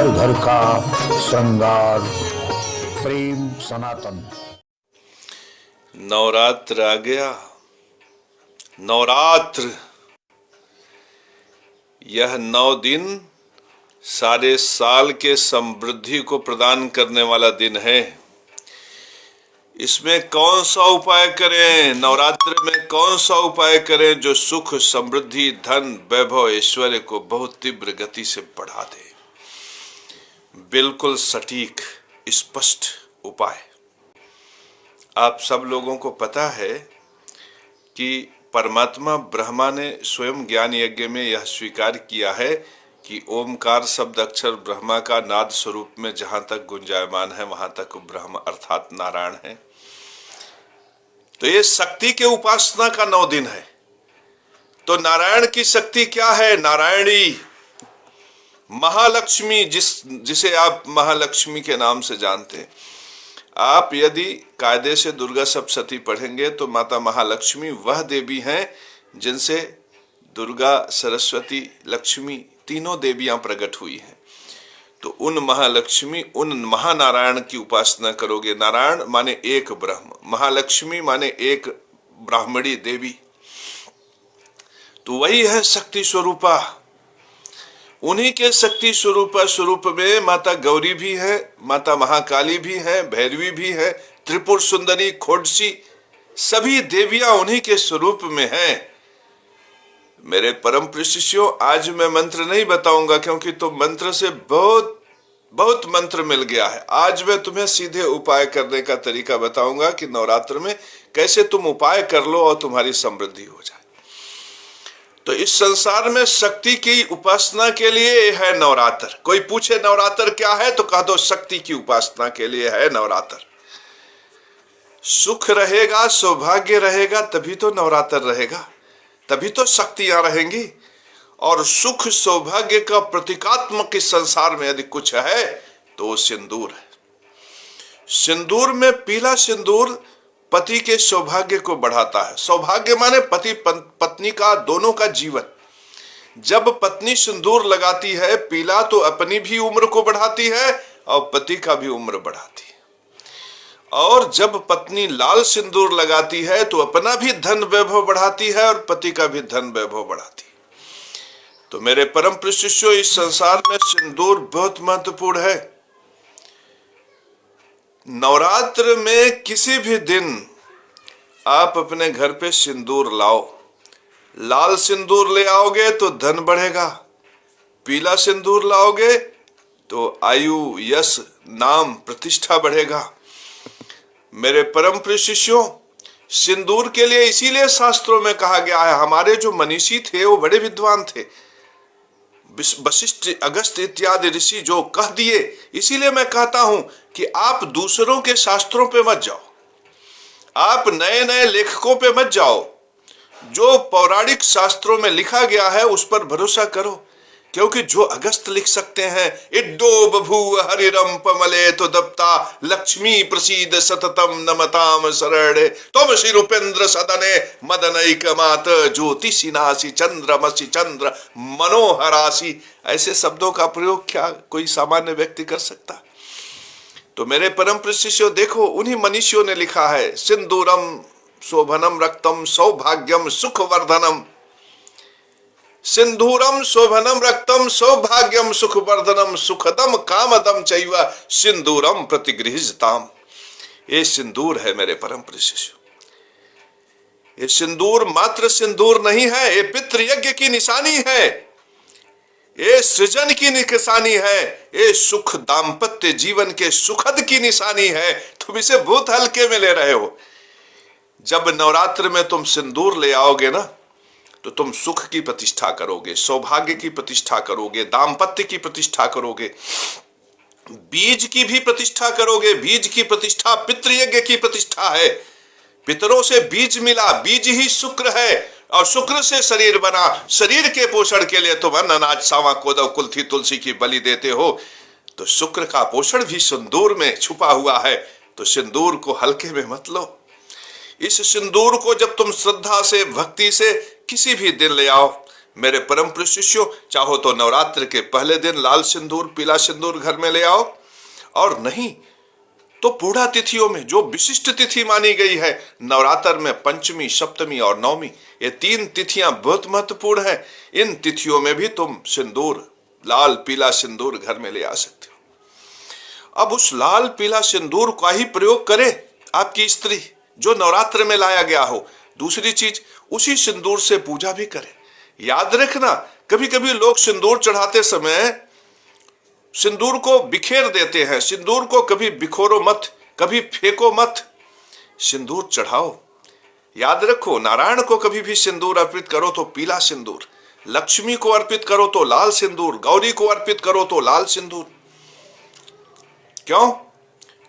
घर घर का श्रृंगार। प्रेम सनातन। नवरात्र आ गया। नवरात्र, यह 9 दिन सारे साल के समृद्धि को प्रदान करने वाला दिन है। इसमें कौन सा उपाय करें, नवरात्र में कौन सा उपाय करें जो सुख, समृद्धि, धन, वैभव, ऐश्वर्य को बहुत तीव्र गति से बढ़ा दे। बिल्कुल सटीक स्पष्ट उपाय। आप सब लोगों को पता है कि परमात्मा ब्रह्मा ने स्वयं ज्ञान यज्ञ में यह स्वीकार किया है कि ओमकार शब्द अक्षर ब्रह्मा का नाद स्वरूप में जहां तक गुंजायमान है वहां तक ब्रह्म अर्थात नारायण है। तो ये शक्ति के उपासना का 9 दिन है। तो नारायण की शक्ति क्या है? नारायणी, महालक्ष्मी, जिसे आप महालक्ष्मी के नाम से जानते हैं। आप यदि कायदे से दुर्गा सप्तशती पढ़ेंगे तो माता महालक्ष्मी वह देवी हैं जिनसे दुर्गा, सरस्वती, लक्ष्मी तीनों देवियां प्रकट हुई हैं। तो उन महालक्ष्मी, उन महानारायण की उपासना करोगे। नारायण माने एक ब्रह्म, महालक्ष्मी माने एक ब्राह्मणी देवी। तो वही है शक्ति स्वरूपा। उन्हीं के शक्ति स्वरूप में माता गौरी भी है, माता महाकाली भी है, भैरवी भी है, त्रिपुर सुंदरी, खोडसी, सभी देवियां उन्हीं के स्वरूप में हैं। मेरे परम प्रिय शिष्यों, आज मैं मंत्र नहीं बताऊंगा क्योंकि तो मंत्र से बहुत मंत्र मिल गया है। आज मैं तुम्हें सीधे उपाय करने का तरीका बताऊंगा कि नवरात्र में कैसे तुम उपाय कर लो और तुम्हारी समृद्धि हो जाए। तो इस संसार में शक्ति की उपासना के लिए है नवरात्र। कोई पूछे नवरात्र क्या है तो कह दो शक्ति की उपासना के लिए है नवरात्र। सुख रहेगा, सौभाग्य रहेगा, तभी तो नवरात्र रहेगा, तभी तो शक्तियां रहेंगी। और सुख सौभाग्य का प्रतीकात्मक इस संसार में यदि कुछ है तो वो सिंदूर है। सिंदूर में पीला सिंदूर पति के सौभाग्य को बढ़ाता है। सौभाग्य माने पति पत्नी का, दोनों का जीवन। जब पत्नी सिंदूर लगाती है पीला तो अपनी भी उम्र को बढ़ाती है और पति का भी उम्र बढ़ाती है। और जब पत्नी लाल सिंदूर लगाती है तो अपना भी धन वैभव बढ़ाती है और पति का भी धन वैभव बढ़ाती है। तो मेरे परम प्रिय शिष्यों, इस संसार में सिंदूर बहुत महत्वपूर्ण है। नवरात्र में किसी भी दिन आप अपने घर पे सिंदूर लाओ। लाल सिंदूर ले आओगे तो धन बढ़ेगा, पीला सिंदूर लाओगे तो आयु, यश, नाम, प्रतिष्ठा बढ़ेगा। मेरे परम प्रिय शिष्यों, सिंदूर के लिए इसीलिए शास्त्रों में कहा गया है, हमारे जो मनीषी थे वो बड़े विद्वान थे, वशिष्ठ, अगस्त इत्यादि ऋषि जो कह दिए। इसीलिए मैं कहता हूं कि आप दूसरों के शास्त्रों पे मत जाओ, आप नए नए लेखकों पे मत जाओ। जो पौराणिक शास्त्रों में लिखा गया है उस पर भरोसा करो, क्योंकि जो अगस्त लिख सकते हैं, इड्डो बभूव हरिरम पमले तो दप्ता लक्ष्मी प्रसीद सततम नमताम शरणे तुम श्री रूपेंद्र सदने मदनैक मात ज्योतिषिनासी चंद्रमसी चंद्र मनोहरासी। ऐसे शब्दों का प्रयोग क्या कोई सामान्य व्यक्ति कर सकता? तो मेरे परम प्रिय शिष्यों, देखो उन्हीं मनीषियों ने लिखा है, सिंदूरम शोभनम रक्तम सौभाग्यम सुखवर्धनम। सिंदूरम शोभनम रक्तम सौभाग्यम सुखवर्धनम सुखदम कामदम चैव सिंदूरम प्रतिगृहीताम। ये सिंदूर है मेरे परम प्रिय शिष्यों। ये सिंदूर मात्र सिंदूर नहीं है, ये पितृयज्ञ की निशानी है, ये सृजन की निशानी है, ये सुख दाम्पत्य जीवन के सुखद की निशानी है। तुम इसे बहुत हल्के में ले रहे हो। जब नवरात्र में तुम सिंदूर ले आओगे ना तो तुम सुख की प्रतिष्ठा करोगे, सौभाग्य की प्रतिष्ठा करोगे, दाम्पत्य की प्रतिष्ठा करोगे, बीज की भी प्रतिष्ठा करोगे। बीज की प्रतिष्ठा पितृयज्ञ की प्रतिष्ठा है। पितरों से बीज मिला, बीज ही शुक्र है और शुक्र से शरीर बना। शरीर के पोषण के लिए तुम अन्न, अनाज, सावा, कोदव, कुल्थी, तुलसी की बलि देते हो। तो शुक्र का पोषण भी सिंदूर में छुपा हुआ है। तो सिंदूर को हल्के में मत लो। इस सिंदूर को जब तुम श्रद्धा से, भक्ति से किसी भी दिन ले आओ, मेरे परम प्रिय शिष्यों, चाहो तो नवरात्र के पहले दिन लाल सिंदूर पीला सिंदूर घर में ले आओ, और नहीं तो पूर्णा तिथियों में जो विशिष्ट तिथि मानी गई है नवरात्र में, पंचमी, सप्तमी और नवमी, ये 3 तिथियां बहुत महत्वपूर्ण है। इन तिथियों में भी तुम सिंदूर, लाल पीला सिंदूर घर में ले आ सकते हो। अब उस लाल पीला सिंदूर का ही प्रयोग करे आपकी स्त्री जो नवरात्र में लाया गया हो। दूसरी चीज, उसी सिंदूर से पूजा भी करे। याद रखना, कभी कभी लोग सिंदूर चढ़ाते समय सिंदूर को बिखेर देते हैं। सिंदूर को कभी बिखोरो मत, कभी फेंको मत, सिंदूर चढ़ाओ। याद रखो, नारायण को कभी भी सिंदूर अर्पित करो तो पीला सिंदूर, लक्ष्मी को अर्पित करो तो लाल सिंदूर, गौरी को अर्पित करो तो लाल सिंदूर। क्यों?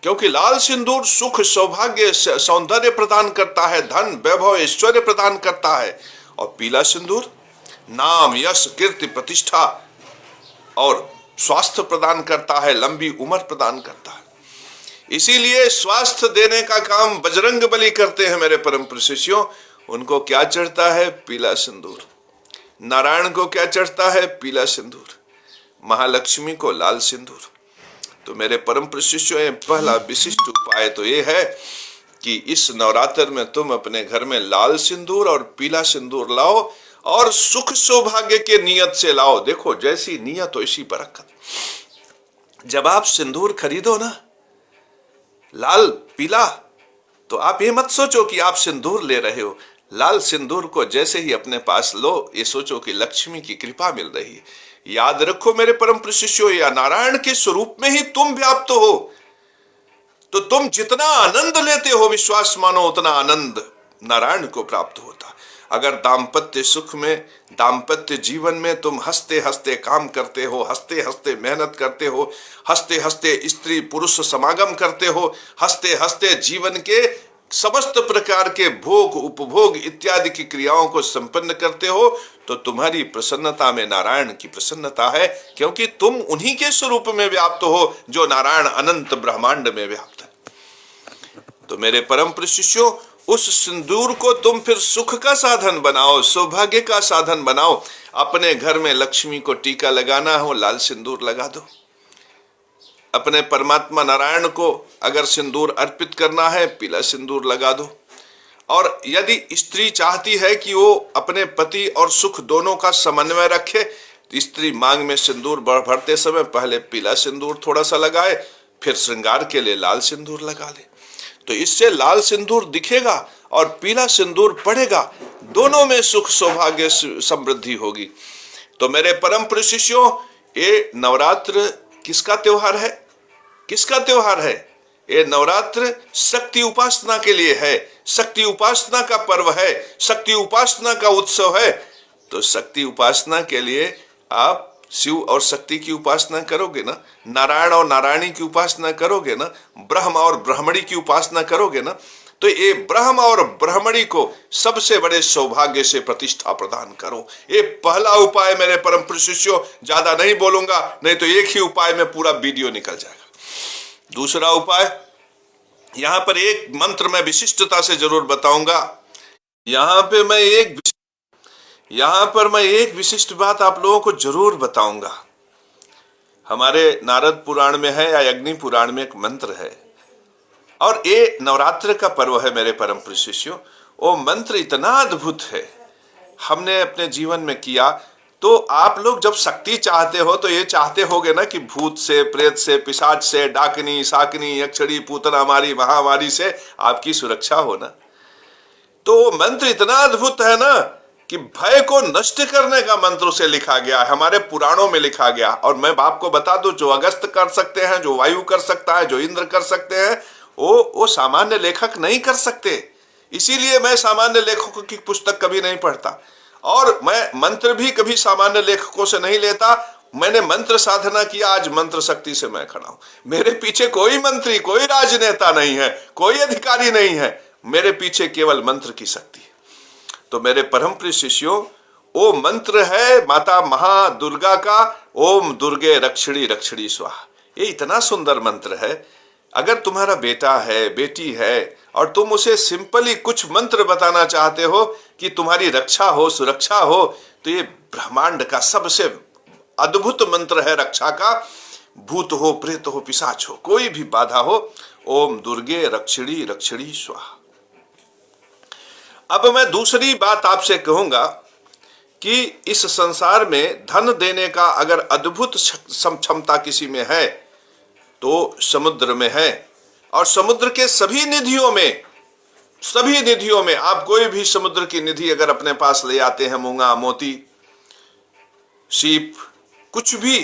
क्योंकि लाल सिंदूर सुख, सौभाग्य, सौंदर्य प्रदान करता है, धन, वैभव, ऐश्वर्य प्रदान करता है। और पीला सिंदूर नाम, यश, कीर्ति, प्रतिष्ठा और स्वास्थ्य प्रदान करता है, लंबी उम्र प्रदान करता है। इसीलिए स्वास्थ्य देने का काम बजरंग बली करते हैं मेरे परम प्रिय शिष्यों। उनको क्या चढ़ता है? पीला सिंदूर। नारायण को क्या चढ़ता है? पीला सिंदूर। महालक्ष्मी को लाल सिंदूर। तो मेरे परम प्रिय शिष्यों, पहला विशिष्ट उपाय तो ये है कि इस नवरात्र में तुम अपने घर में लाल सिंदूर और पीला सिंदूर लाओ, और सुख सौभाग्य के नियत से लाओ। देखो, जैसी नियत वैसी बरकत। जब आप सिंदूर खरीदो ना, लाल पीला, तो आप ये मत सोचो कि आप सिंदूर ले रहे हो। लाल सिंदूर को जैसे ही अपने पास लो, ये सोचो कि लक्ष्मी की कृपा मिल रही है। याद रखो मेरे परम प्रिय शिष्यों, या नारायण के स्वरूप में ही तुम व्याप्त हो, तो तुम जितना आनंद लेते हो, विश्वास मानो उतना आनंद नारायण को प्राप्त होता। अगर दाम्पत्य सुख में, दाम्पत्य जीवन में तुम हंसते हंसते काम करते हो, हंसते हंसते मेहनत करते हो, हंसते हंसते स्त्री पुरुष समागम करते हो, हंसते हंसते जीवन के समस्त प्रकार के भोग, उपभोग इत्यादि की क्रियाओं को संपन्न करते हो, तो तुम्हारी प्रसन्नता में नारायण की प्रसन्नता है, क्योंकि तुम उन्हीं के स्वरूप में व्याप्त हो जो नारायण अनंत ब्रह्मांड में व्याप्त है। तो मेरे परम प्रिय शिष्यों, उस सिंदूर को तुम फिर सुख का साधन बनाओ, सौभाग्य का साधन बनाओ। अपने घर में लक्ष्मी को टीका लगाना हो, लाल सिंदूर लगा दो। अपने परमात्मा नारायण को अगर सिंदूर अर्पित करना है, पीला सिंदूर लगा दो। और यदि स्त्री चाहती है कि वो अपने पति और सुख दोनों का समन्वय रखे, तो स्त्री मांग में सिंदूर भरते समय पहले पीला सिंदूर थोड़ा सा लगाए, फिर श्रृंगार के लिए लाल सिंदूर लगा ले। तो इससे लाल सिंदूर दिखेगा और पीला सिंदूर पड़ेगा, दोनों में सुख सौभाग्य समृद्धि होगी। तो मेरे परम प्रिय शिष्यों, ये नवरात्र किसका त्योहार है? किसका त्योहार है? ये नवरात्र शक्ति उपासना के लिए है, शक्ति उपासना का पर्व है, शक्ति उपासना का उत्सव है। तो शक्ति उपासना के लिए आप शिव और शक्ति की उपासना करोगे ना, नारायण और नारायणी की उपासना करोगे ना, ब्रह्म और ब्रह्मणी की उपासना करोगे ना, तो ये ब्रह्म और ब्रह्मणी को सबसे बड़े सौभाग्य से प्रतिष्ठा प्रदान करो। ये पहला उपाय मेरे परम प्रिय शिष्यों। ज्यादा नहीं बोलूंगा, नहीं तो एक ही उपाय में पूरा वीडियो निकल जाएगा। दूसरा उपाय, यहां पर एक मंत्र मैं विशिष्टता से जरूर बताऊंगा। यहां पर मैं एक विशिष्ट बात आप लोगों को जरूर बताऊंगा। हमारे नारद पुराण में है या अग्नि पुराण में एक मंत्र है, और ये नवरात्र का पर्व है मेरे परम प्रिय शिष्यों। वो मंत्र इतना अद्भुत है, हमने अपने जीवन में किया। तो आप लोग जब शक्ति चाहते हो तो ये चाहते होगे ना कि भूत से, प्रेत से, पिशाच से, डाकनी, साकनी, यक्षड़ी, पूतना मारी, महामारी से आपकी सुरक्षा हो ना। तो वो मंत्र इतना अद्भुत है ना कि भय को नष्ट करने का मंत्र उसे लिखा गया है, हमारे पुराणों में लिखा गया। और मैं आपको बता दूं, जो अगस्त कर सकते हैं, जो वायु कर सकता है, जो इंद्र कर सकते हैं, वो सामान्य लेखक नहीं कर सकते। इसीलिए मैं सामान्य लेखकों की पुस्तक कभी नहीं पढ़ता, और मैं मंत्र भी कभी सामान्य लेखकों से नहीं लेता। मैंने मंत्र साधना किया, आज मंत्र शक्ति से मैं खड़ा हूं। मेरे पीछे कोई मंत्री, कोई राजनेता नहीं है, कोई अधिकारी नहीं है, मेरे पीछे केवल मंत्र की शक्ति है। तो मेरे परम प्रिय शिष्यों, वो मंत्र है माता महादुर्गा का, ओम दुर्गे रक्षिणी रक्षिणी स्वाहा। ये इतना सुंदर मंत्र है। अगर तुम्हारा बेटा है, बेटी है, और तुम उसे सिंपली कुछ मंत्र बताना चाहते हो कि तुम्हारी रक्षा हो, सुरक्षा हो, तो ये ब्रह्मांड का सबसे अद्भुत मंत्र है रक्षा का। भूत हो, प्रेत हो, पिशाच हो, कोई भी बाधा हो, ओम दुर्गे रक्षिणी रक्षिणी स्वाहा। अब मैं दूसरी बात आपसे कहूंगा कि इस संसार में धन देने का अगर अद्भुत क्षमता किसी में है तो समुद्र में है। और समुद्र के सभी निधियों में आप कोई भी समुद्र की निधि अगर अपने पास ले आते हैं, मूंगा, मोती, सीप, कुछ भी,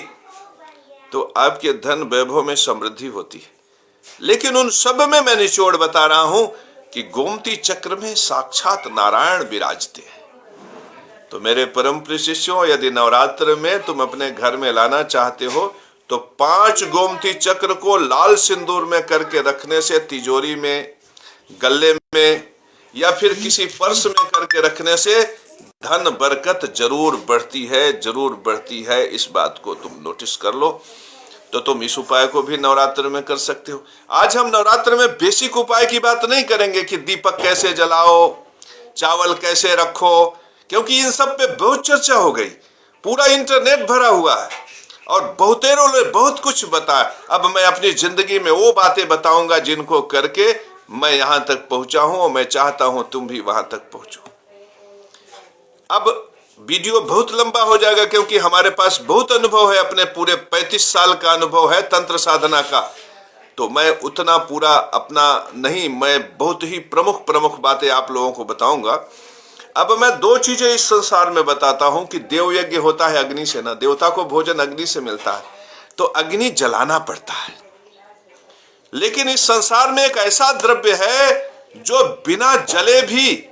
तो आपके धन वैभव में समृद्धि होती है। लेकिन उन सब में मैं निचोड़ बता रहा हूं कि गोमती चक्र में साक्षात नारायण विराजते हैं। तो मेरे परम प्रिय शिष्यों, यदि नवरात्र में तुम अपने घर में लाना चाहते हो तो 5 गोमती चक्र को लाल सिंदूर में करके रखने से, तिजोरी में, गले में या फिर किसी पर्स में करके रखने से धन बरकत जरूर बढ़ती है। इस बात को तुम नोटिस कर लो। तो तुम इस उपाय को भी नवरात्र में कर सकते हो। आज हम नवरात्र में बेसिक उपाय की बात नहीं करेंगे कि दीपक कैसे जलाओ, चावल कैसे रखो, क्योंकि इन सब पे बहुत चर्चा हो गई, पूरा इंटरनेट भरा हुआ है और बहुतेरों ने बहुत कुछ बताया। अब मैं अपनी जिंदगी में वो बातें बताऊंगा जिनको करके मैं यहां तक पहुंचा हूं और मैं चाहता हूं तुम भी वहां तक पहुंचो। अब वीडियो बहुत लंबा हो जाएगा क्योंकि हमारे पास बहुत अनुभव है, अपने पूरे 35 साल का अनुभव है तंत्र साधना का। तो मैं उतना पूरा अपना नहीं, मैं बहुत ही प्रमुख बातें आप लोगों को बताऊंगा। अब मैं 2 चीजें इस संसार में बताता हूं कि देव यज्ञ होता है अग्नि से ना, देवता को भोजन अग्नि से मिलता है, तो अग्नि जलाना पड़ता है। लेकिन इस संसार में एक ऐसा द्रव्य है जो बिना जले भी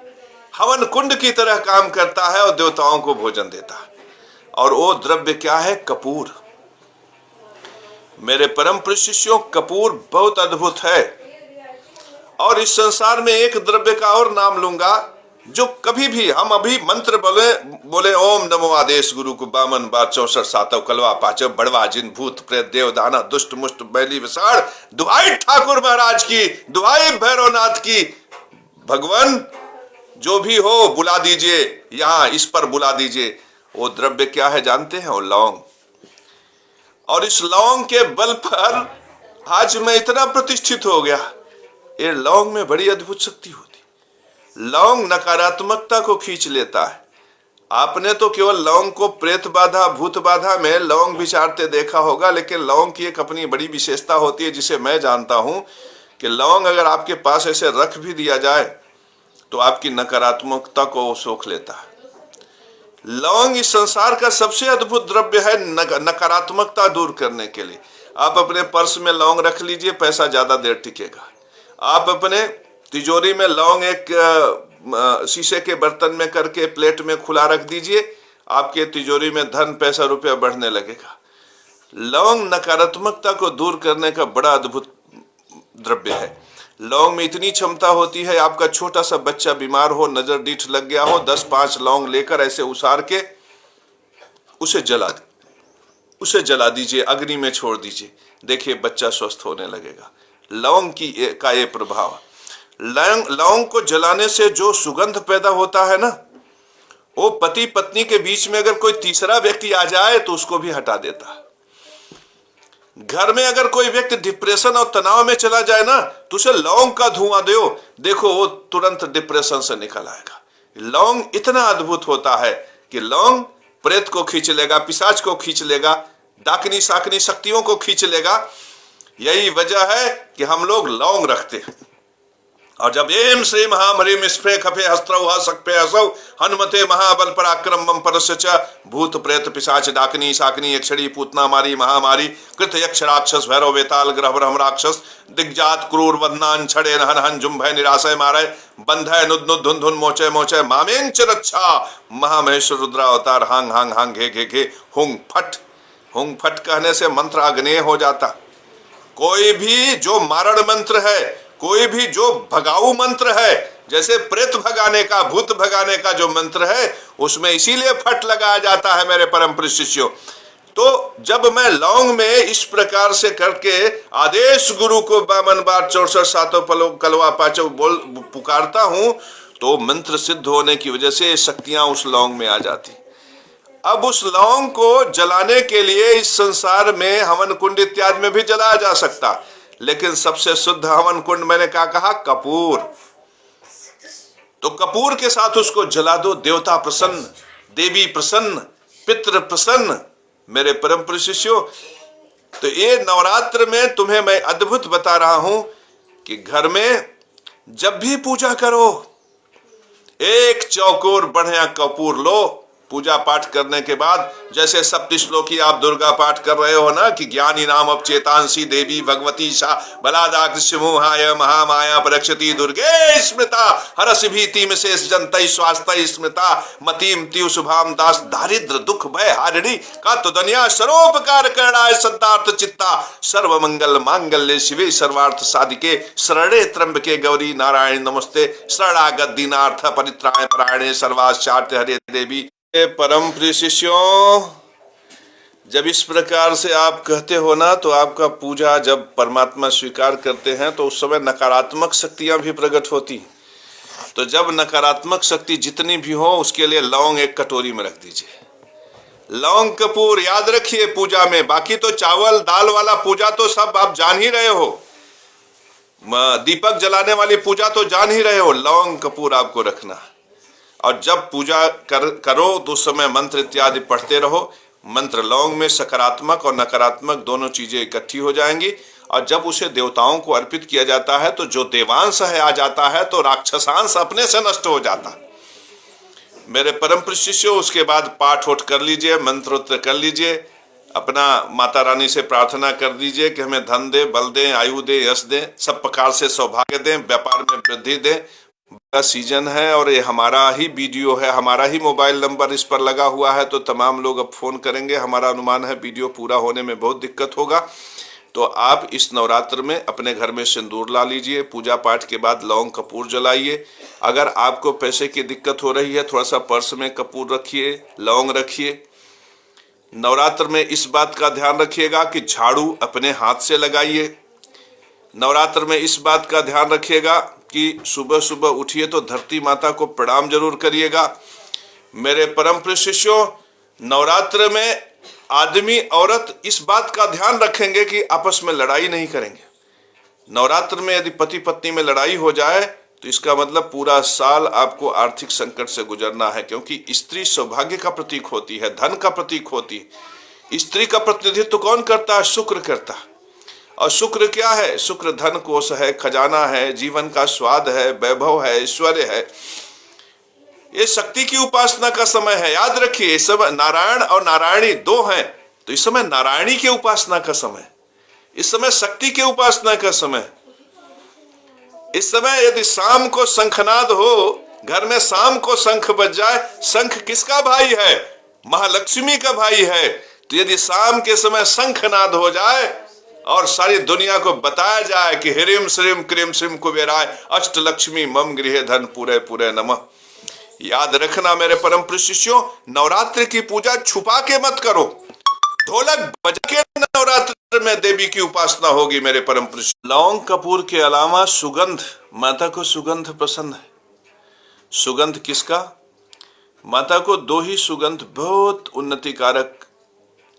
हवन कुंड की तरह काम करता है और देवताओं को भोजन देता है, और वो द्रव्य क्या है? कपूर। मेरे परम प्रिय शिष्यों, कपूर बहुत अद्भुत है। और इस संसार में एक द्रव्य का और नाम लूंगा जो कभी भी हम अभी मंत्र बोले ओम नमो आदेश गुरु को बामन बार 64 सातव कलवा पाचव बड़वा जिन भूत प्रेत देव दाना दुष्ट मुष्ट बैली विसाड़, दुहाई ठाकुर महाराज की, दुहाई भैरवनाथ की, भगवान जो भी हो बुला दीजिए, यहां इस पर बुला दीजिए। वो द्रव्य क्या है जानते हैं? वो लौंग। और इस लौंग के बल पर आज मैं इतना प्रतिष्ठित हो गया। ये लौंग में बड़ी अद्भुत शक्ति होती। लौंग नकारात्मकता को खींच लेता है। आपने तो केवल लौंग को प्रेत बाधा, भूत बाधा में लौंग विचारते देखा होगा, लेकिन लौंग की एक अपनी बड़ी विशेषता होती है जिसे मैं जानता हूं कि लौंग अगर आपके पास ऐसे रख भी दिया जाए तो आपकी नकारात्मकता को सोख लेता है। लौंग इस संसार का सबसे अद्भुत द्रव्य है नकारात्मकता दूर करने के लिए। आप अपने पर्स में लौंग रख लीजिए, पैसा ज्यादा देर टिकेगा। आप अपने तिजोरी में लौंग एक शीशे के बर्तन में करके प्लेट में खुला रख दीजिए, आपके तिजोरी में धन, पैसा, रुपया बढ़ने लगेगा। लौंग नकारात्मकता को दूर करने का बड़ा अद्भुत द्रव्य है। लौंग में इतनी क्षमता होती है, आपका छोटा सा बच्चा बीमार हो, नजर डीठ लग गया हो, 10-5 लौंग लेकर ऐसे उसार के उसे जला दीजिए, अग्नि में छोड़ दीजिए, देखिए बच्चा स्वस्थ होने लगेगा। लौंग का ये प्रभाव। लौंग को जलाने से जो सुगंध पैदा होता है ना, वो पति पत्नी के बीच में अगर कोई तीसरा व्यक्ति आ जाए तो उसको भी हटा देता है। घर में अगर कोई व्यक्ति डिप्रेशन और तनाव में चला जाए ना, तो उसे लौंग का धुआं दो, देखो वो तुरंत डिप्रेशन से निकल आएगा। लौंग इतना अद्भुत होता है कि लौंग प्रेत को खींच लेगा, पिशाच को खींच लेगा, डाकनी साकनी शक्तियों को खींच लेगा। यही वजह है कि हम लोग लौंग रखते हैं। और जब एम श्री महामरीम स्प्रे खफे हस्त्रौ सकपे असौ हनुमते महाबल पराक्रम बम परस्य च भूत प्रेत पिशाच डाकनी साकनी यक्षणी पूतना मारी महामारी कृत यक्ष राक्षस भैरव वेताल ग्रह ब्रह्म राक्षस दिग्जात क्रूर वदनान छड़े हन हन जुम्भय निराशय मारय बंधय नुद नुद धुन धुन मोचय मोचय मामेंच रक्षा महामहेश्वर रुद्रावतार हांग हांग हांग घे घे घे हुंग फट कहने से मंत्र अग्नेय हो जाता। कोई भी जो मारण मंत्र है, कोई भी जो भगाऊ मंत्र है, जैसे प्रेत भगाने का, भूत भगाने का जो मंत्र है, उसमें इसीलिए फट लगाया जाता है मेरे परम प्रिय शिष्यों। तो जब मैं लौंग में इस प्रकार से करके आदेश गुरु को 52 बार 64 सातों कलवा पाचव बोल पुकारता हूं, तो मंत्र सिद्ध होने की वजह से शक्तियां उस लौंग में आ जाती। अब उस लौंग को जलाने के लिए इस संसार में हवन कुंड इत्यादि में भी जलाया जा सकता, लेकिन सबसे शुद्ध हवन कुंड मैंने क्या कहा? कपूर। तो कपूर के साथ उसको जला दो। देवता प्रसन्न, देवी प्रसन्न, पितृ प्रसन्न। मेरे परम प्रिय शिष्यों, तो ये नवरात्र में तुम्हें मैं अद्भुत बता रहा हूं कि घर में जब भी पूजा करो, एक चौकोर बढ़िया कपूर लो। पूजा पाठ करने के बाद जैसे सप्त श्लोकी आप दुर्गा पाठ कर रहे हो ना, कि ज्ञानी नाम अपचेतांसी देवी भगवती सा बलादा कृष्ण मोहाय महामाया प्रक्षति दुर्गे स्मृता हरस भीतिम शेष जनतई स्वास्थ्य स्मृता मतीम तीव शुभाम दास दारिद्र दुख भय हारिणी का तो दुनिया सरोपकार करणाय संतार्थ चित्ता सर्व मंगल मांगल्य शिवे सर्वार्थ साधिके शरणे त्र्यंबके गौरी नारायण नमस्ते शरणागत दीनार्थ परित्राय परायणे सर्वाचार्य हरे देवी। परम प्रिय शिष्यों, जब इस प्रकार से आप कहते हो ना, तो आपका पूजा जब परमात्मा स्वीकार करते हैं तो उस समय नकारात्मक शक्तियां भी प्रकट होती। तो जब नकारात्मक शक्ति जितनी भी हो, उसके लिए लौंग एक कटोरी में रख दीजिए। लौंग कपूर याद रखिए पूजा में। बाकी तो चावल दाल वाला पूजा तो सब आप जान ही रहे हो, दीपक जलाने वाली पूजा तो जान ही रहे हो। लौंग कपूर आपको रखना। और जब पूजा करो तो उस समय मंत्र इत्यादि पढ़ते रहो। मंत्र लौंग में सकारात्मक और नकारात्मक दोनों चीजें इकट्ठी हो जाएंगी। और जब उसे देवताओं को अर्पित किया जाता है तो जो देवांश है आ जाता है, तो राक्षसांश अपने से नष्ट हो जाता। मेरे परम प्रिय शिष्यों, उसके बाद पाठ उठ कर लीजिए, मंत्रोक्त कर लीजिए, अपना माता रानी से प्रार्थना कर दीजिए कि हमें धन दे, बल दे, आयु दे, यश दे, सब प्रकार से सौभाग्य दें, व्यापार में वृद्धि दें। का सीजन है और ये हमारा ही वीडियो है, हमारा ही मोबाइल नंबर इस पर लगा हुआ है, तो तमाम लोग अब फोन करेंगे। हमारा अनुमान है वीडियो पूरा होने में बहुत दिक्कत होगा। तो आप इस नवरात्र में अपने घर में सिंदूर ला लीजिए, पूजा पाठ के बाद लौंग कपूर जलाइए। अगर आपको पैसे की दिक्कत हो रही है, थोड़ा सा पर्स में कपूर रखिए, लौंग रखिए। नवरात्र में इस बात का ध्यान रखिएगा कि झाड़ू अपने हाथ से लगाइए। नवरात्र में इस बात का ध्यान रखिएगा कि सुबह सुबह उठिए तो धरती माता को प्रणाम जरूर करिएगा। मेरे परम प्रिय शिष्यों, नवरात्र में आदमी औरत इस बात का ध्यान रखेंगे कि आपस में लड़ाई नहीं करेंगे। नवरात्र में यदि पति पत्नी में लड़ाई हो जाए तो इसका मतलब पूरा साल आपको आर्थिक संकट से गुजरना है, क्योंकि स्त्री सौभाग्य का प्रतीक होती है, धन का प्रतीक होती है। स्त्री का प्रतिनिधित्व कौन करता है? शुक्र करता है। और शुक्र क्या है? शुक्र धन कोश है, खजाना है, जीवन का स्वाद है, वैभव है, ऐश्वर्य है। ये शक्ति की उपासना का समय है। याद रखिए, इस समय नारायण और नारायणी दो हैं, तो इस समय नारायणी के उपासना का समय, इस समय शक्ति के उपासना का समय। इस समय यदि शाम को शंखनाद हो, घर में शाम को शंख बज जाए, शंख किसका भाई है? महालक्ष्मी का भाई है। तो यदि शाम के समय शंखनाद हो जाए और सारी दुनिया को बताया जाए कि ह्रीम श्रीम क्रीम श्रीम कुबेराय अष्ट लक्ष्मी मम गृहे धन पूरे पूरे नमः। याद रखना मेरे परम प्रिय शिष्यों, नवरात्रि की पूजा छुपा के मत करो। ढोलक बजा के नवरात्र में देवी की उपासना होगी मेरे परम प्रिय। लौंग कपूर के अलावा सुगंध, माता को सुगंध पसंद है। सुगंध किसका? माता को दो ही सुगंध बहुत उन्नतिकारक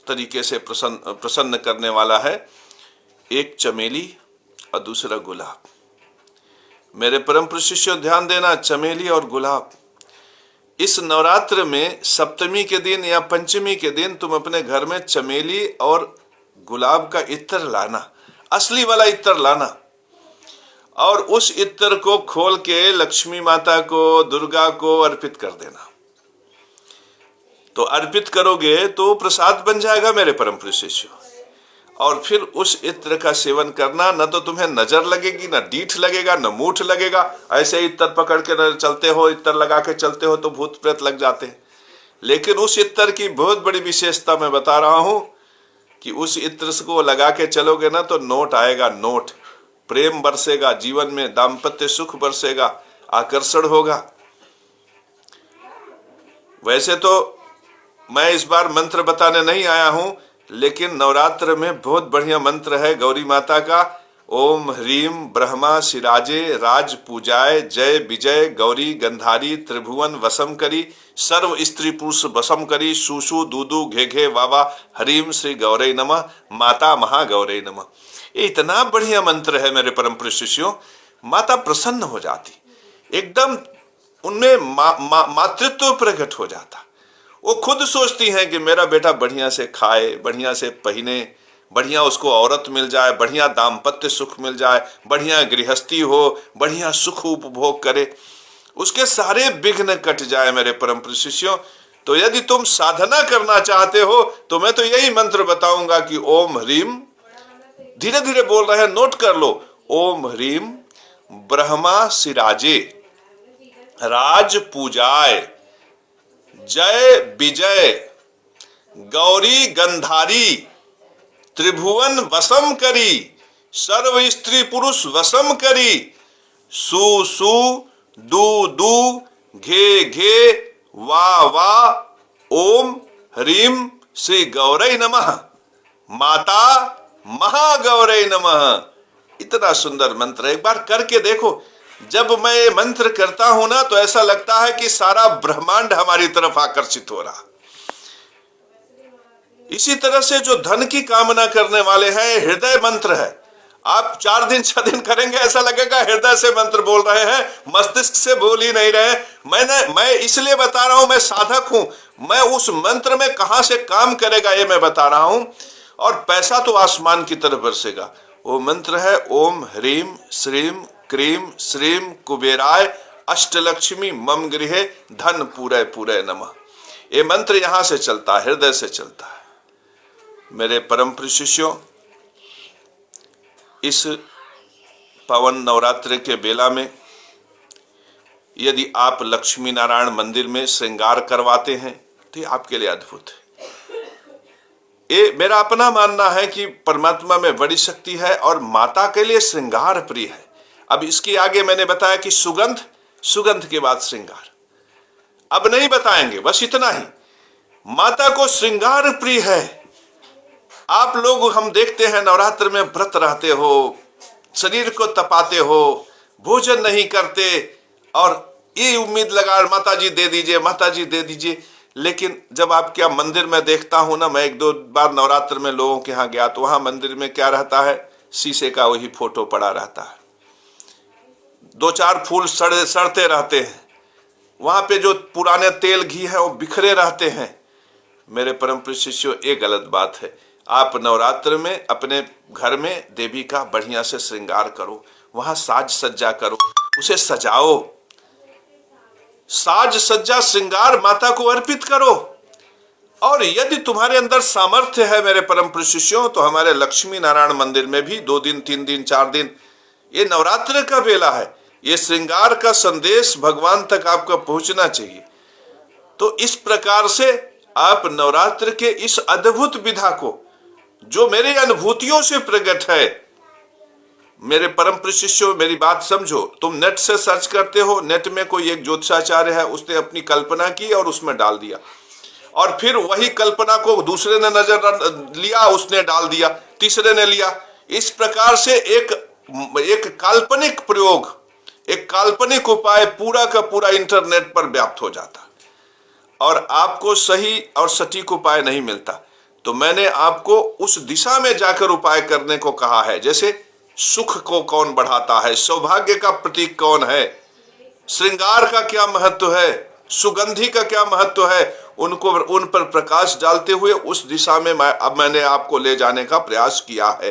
तरीके से प्रसन्न करने वाला है, एक चमेली और दूसरा गुलाब। मेरे परम प्रिय शिष्यों, ध्यान देना, चमेली और गुलाब। इस नवरात्र में सप्तमी के दिन या पंचमी के दिन तुम अपने घर में चमेली और गुलाब का इत्र लाना, असली वाला इत्र लाना, और उस इत्र को खोल के लक्ष्मी माता को, दुर्गा को अर्पित कर देना। तो अर्पित करोगे तो प्रसाद बन जाएगा मेरे परम प्रिय शिष्यों। और फिर उस इत्र का सेवन करना, न तो तुम्हें नजर लगेगी, न डीठ लगेगा, न मूठ लगेगा। ऐसे ही इत्र पकड़ के चलते हो, इत्र लगा के चलते हो तो भूत प्रेत लग जाते हैं। लेकिन उस इत्र की बहुत बड़ी विशेषता मैं बता रहा हूं कि उस इत्र को लगा के चलोगे ना तो नोट आएगा, नोट। प्रेम बरसेगा, जीवन में दाम्पत्य सुख बरसेगा, आकर्षण होगा। वैसे तो मैं इस बार मंत्र बताने नहीं आया हूं, लेकिन नवरात्र में बहुत बढ़िया मंत्र है गौरी माता का। ओम ह्रीम ब्रह्मा शिराजे राज पूजाए जय विजय गौरी गंधारी त्रिभुवन वसम करी सर्व स्त्री पुरुष वसम करी, सुसु दूदू घे घे वावा, हरीम श्री गौरई नमः, माता महागौरई नमः। ये इतना बढ़िया मंत्र है मेरे परम प्रिय शिष्यों, माता प्रसन्न हो जाती, एकदम उनमें मातृत्व प्रकट हो जाता। वो खुद सोचती हैं कि मेरा बेटा बढ़िया से खाए, बढ़िया से पहने, बढ़िया उसको औरत मिल जाए, बढ़िया दाम्पत्य सुख मिल जाए, बढ़िया गृहस्थी हो, बढ़िया सुख उपभोग करे, उसके सारे विघ्न कट जाए मेरे परम प्रिय शिष्यों। तो यदि तुम साधना करना चाहते हो तो मैं तो यही मंत्र बताऊंगा कि ओम ह्रीम, धीरे धीरे बोल रहे हैं, नोट कर लो, ओम ह्रीम ब्रह्मा सिराजे राज पूजाय, जय विजय गौरी गंधारी, त्रिभुवन वसम करी, सर्व स्त्री पुरुष वसम करी, सु सु दू दू घे घे वा वा, ओम ह्रीम श्री गौरई नमः, माता महागौरई नमः। इतना सुंदर मंत्र है, एक बार करके देखो। जब मैं ये मंत्र करता हूं ना तो ऐसा लगता है कि सारा ब्रह्मांड हमारी तरफ आकर्षित हो रहा। इसी तरह से जो धन की कामना करने वाले हैं, हृदय मंत्र है। आप 4 दिन 6 दिन करेंगे, ऐसा लगेगा हृदय से मंत्र बोल रहे हैं, मस्तिष्क से बोल ही नहीं रहे। मैं इसलिए बता रहा हूं, मैं साधक हूं, मैं उस मंत्र में कहां से काम करेगा ये मैं बता रहा हूं, और पैसा तो आसमान की तरफ बरसेगा। वो मंत्र है ओम ह्रीम श्रीम क्रीम श्रीम कुबेराय अष्टलक्ष्मी मम गृहे धन पूरे पूरे नमः। ये मंत्र यहां से चलता है, हृदय से चलता है। मेरे परम प्रिय शिष्यों, इस पवन नवरात्र के बेला में यदि आप लक्ष्मी नारायण मंदिर में श्रृंगार करवाते हैं तो ये आपके लिए अद्भुत है। ये मेरा अपना मानना है कि परमात्मा में बड़ी शक्ति है और माता के लिए श्रृंगार प्रिय है। अब इसके आगे मैंने बताया कि सुगंध के बाद श्रृंगार, अब नहीं बताएंगे, बस इतना ही। माता को श्रृंगार प्रिय है। आप लोग, हम देखते हैं नवरात्र में व्रत रहते हो, शरीर को तपाते हो, भोजन नहीं करते और ये उम्मीद लगा माता जी दे दीजिए, माता जी दे दीजिए। लेकिन जब आपके मंदिर में देखता हूं ना, मैं 1-2 बार नवरात्र में लोगों के यहाँ गया तो वहां मंदिर में क्या रहता है, शीशे का वही फोटो पड़ा रहता है, 2-4 फूल सड़ते रहते हैं, वहां पे जो पुराने तेल घी है वो बिखरे रहते हैं। मेरे परम प्रिय शिष्यों, ये गलत बात है। आप नवरात्र में अपने घर में देवी का बढ़िया से श्रृंगार करो, वहां साज सज्जा करो, उसे सजाओ, साज सज्जा श्रृंगार माता को अर्पित करो। और यदि तुम्हारे अंदर सामर्थ्य है मेरे परम प्रिय शिष्यों, तो हमारे लक्ष्मी नारायण मंदिर में भी 2 दिन 3 दिन 4 दिन, ये नवरात्र का बेला है, ये श्रृंगार का संदेश भगवान तक आपका पहुंचना चाहिए। तो इस प्रकार से आप नवरात्र के इस अद्भुत विधा को, जो मेरी अनुभूतियों से प्रकट है, मेरे परम प्रिय शिष्यों मेरी बात समझो। तुम नेट से सर्च करते हो, नेट में कोई एक ज्योतिषाचार्य है, उसने अपनी कल्पना की और उसमें डाल दिया, और फिर वही कल्पना को दूसरे ने नजर लिया, उसने डाल दिया, तीसरे ने लिया। इस प्रकार से एक काल्पनिक प्रयोग, एक काल्पनिक उपाय पूरा का पूरा इंटरनेट पर व्याप्त हो जाता और आपको सही और सटीक उपाय नहीं मिलता। तो मैंने आपको उस दिशा में जाकर उपाय करने को कहा है। जैसे सुख को कौन बढ़ाता है, सौभाग्य का प्रतीक कौन है, श्रृंगार का क्या महत्व है, सुगंधी का क्या महत्व है, उन पर प्रकाश डालते हुए उस दिशा में मैंने आपको ले जाने का प्रयास किया है।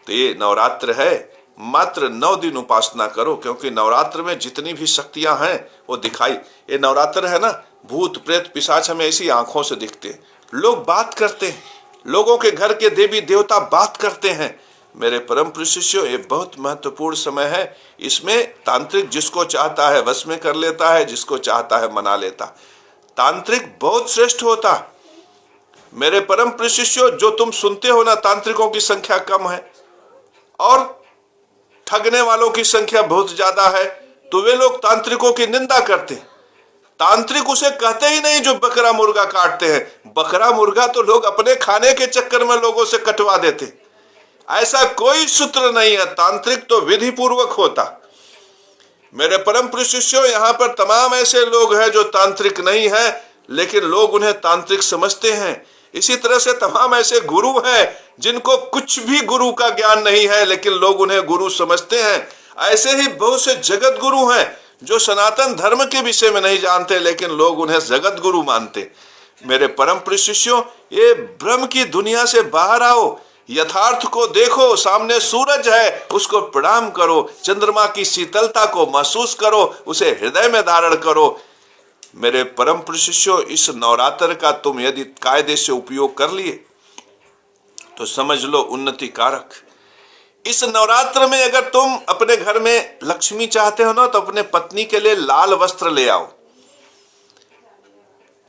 तो ये नवरात्र है, मात्र 9 दिन उपासना करो, क्योंकि नवरात्र में जितनी भी शक्तियां हैं वो दिखाई। ये नवरात्र है ना, भूत प्रेत पिशाच हमें ऐसी आंखों से दिखते हैं, लोग बात करते हैं, लोगों के घर के देवी देवता बात करते हैं। मेरे परम प्रिय शिष्यों, ये बहुत महत्वपूर्ण समय है। इसमें तांत्रिक जिसको चाहता है वश में कर लेता है, जिसको चाहता है मना लेता। तांत्रिक बहुत श्रेष्ठ होता। मेरे परम प्रिय शिष्यों, जो तुम सुनते हो ना, तांत्रिकों की संख्या कम है और ठगने वालों की संख्या बहुत ज्यादा है। तो वे लोग तांत्रिकों की निंदा करते हैं। तांत्रिक उसे कहते ही नहीं जो बकरा मुर्गा काटते हैं। बकरा मुर्गा तो लोग अपने खाने के चक्कर में लोगों से कटवा देते। ऐसा कोई सूत्र नहीं है। तांत्रिक तो विधि पूर्वक होता। मेरे परम प्रिय शिष्यों, यहाँ पर तमाम ऐसे लोग हैं जो तांत्रिक नहीं है, लेकिन लोग उन्हें तांत्रिक समझते हैं। इसी तरह से तमाम ऐसे गुरु हैं जिनको कुछ भी गुरु का ज्ञान नहीं है, लेकिन लोग उन्हें गुरु समझते हैं। ऐसे ही बहुत से जगत गुरु हैं जो सनातन धर्म के विषय में नहीं जानते, लेकिन लोग उन्हें जगत गुरु मानते। मेरे परम प्रिय शिष्यों, ये भ्रम की दुनिया से बाहर आओ, यथार्थ को देखो। सामने सूरज है, उसको प्रणाम करो, चंद्रमा की शीतलता को महसूस करो, उसे हृदय में धारण करो। मेरे परम प्रिय शिष्यों, इस नवरात्र का तुम यदि कायदे से उपयोग कर लिए तो समझ लो उन्नति कारक। इस नवरात्र में अगर तुम अपने घर में लक्ष्मी चाहते हो ना, तो अपने पत्नी के लिए लाल वस्त्र ले आओ।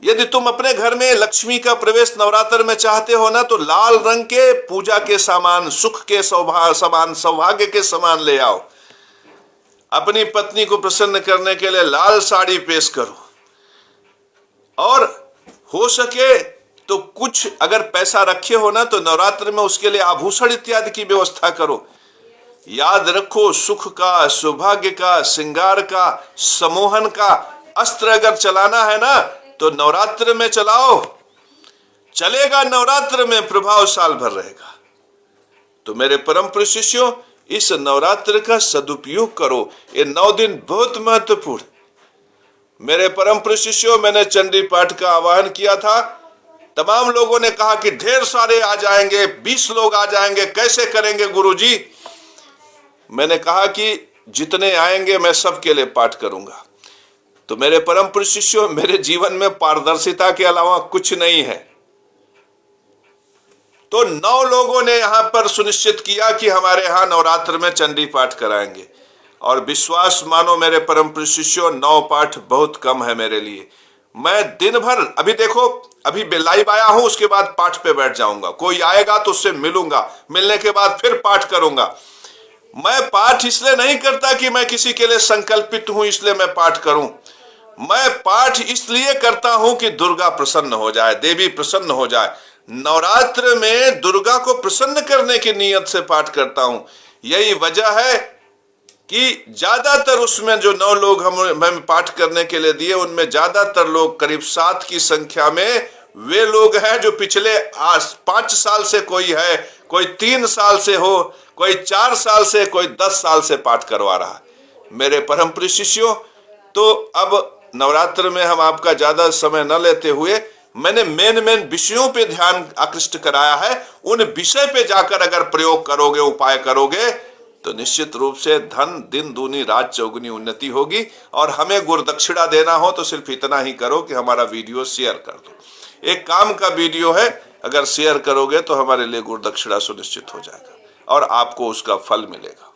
यदि तुम अपने घर में लक्ष्मी का प्रवेश नवरात्र में चाहते हो ना, तो लाल रंग के पूजा के सामान, सुख के सामान, सौभाग्य के सामान ले आओ। अपनी पत्नी को प्रसन्न करने के लिए लाल साड़ी पेश करो, और हो सके तो कुछ अगर पैसा रखे हो ना, तो नवरात्र में उसके लिए आभूषण इत्यादि की व्यवस्था करो। याद रखो, सुख का, सौभाग्य का, श्रृंगार का, सम्मोहन का अस्त्र अगर चलाना है ना, तो नवरात्र में चलाओ। चलेगा, नवरात्र में प्रभाव साल भर रहेगा। तो मेरे परम प्रिय शिष्यों, इस नवरात्र का सदुपयोग करो। ये 9 दिन बहुत महत्वपूर्ण। मेरे परम प्रिय शिष्यों, मैंने चंडी पाठ का आह्वान किया था। तमाम लोगों ने कहा कि ढेर सारे आ जाएंगे, 20 लोग आ जाएंगे, कैसे करेंगे गुरुजी? मैंने कहा कि जितने आएंगे मैं सबके लिए पाठ करूंगा। तो मेरे परम प्रिय शिष्यों, मेरे जीवन में पारदर्शिता के अलावा कुछ नहीं है। तो 9 लोगों ने यहां पर सुनिश्चित किया कि हमारे यहां नवरात्र में चंडी पाठ कराएंगे। और विश्वास मानो मेरे परम प्रिय शिष्यों, 9 पाठ बहुत कम है मेरे लिए। मैं दिन भर, अभी देखो, अभी लाइव आया हूं, उसके बाद पाठ पे बैठ जाऊंगा। कोई आएगा तो उससे मिलूंगा, मिलने के बाद फिर पाठ करूंगा। मैं पाठ इसलिए नहीं करता कि मैं किसी के लिए संकल्पित हूं इसलिए मैं पाठ करूं। मैं पाठ इसलिए करता हूं कि दुर्गा प्रसन्न हो जाए, देवी प्रसन्न हो जाए। नवरात्र में दुर्गा को प्रसन्न करने की नीयत से पाठ करता हूं। यही वजह है कि ज्यादातर उसमें जो 9 लोग हमें पाठ करने के लिए दिए, उनमें ज्यादातर लोग, करीब 7 की संख्या में, वे लोग हैं जो पिछले 5 साल से कोई है, कोई 3 साल से हो, कोई 4 साल से, कोई 10 साल से पाठ करवा रहा है। मेरे परम प्रिय शिष्यों, तो अब नवरात्र में हम आपका ज्यादा समय न लेते हुए, मैंने मेन विषयों पे ध्यान आकृष्ट कराया है। उन विषय पे जाकर अगर प्रयोग करोगे, उपाय करोगे, तो निश्चित रूप से धन दिन दूनी रात चौगुनी उन्नति होगी। और हमें गुरुदक्षिणा देना हो तो सिर्फ इतना ही करो कि हमारा वीडियो शेयर कर दो। एक काम का वीडियो है, अगर शेयर करोगे तो हमारे लिए गुरुदक्षिणा सुनिश्चित हो जाएगा और आपको उसका फल मिलेगा।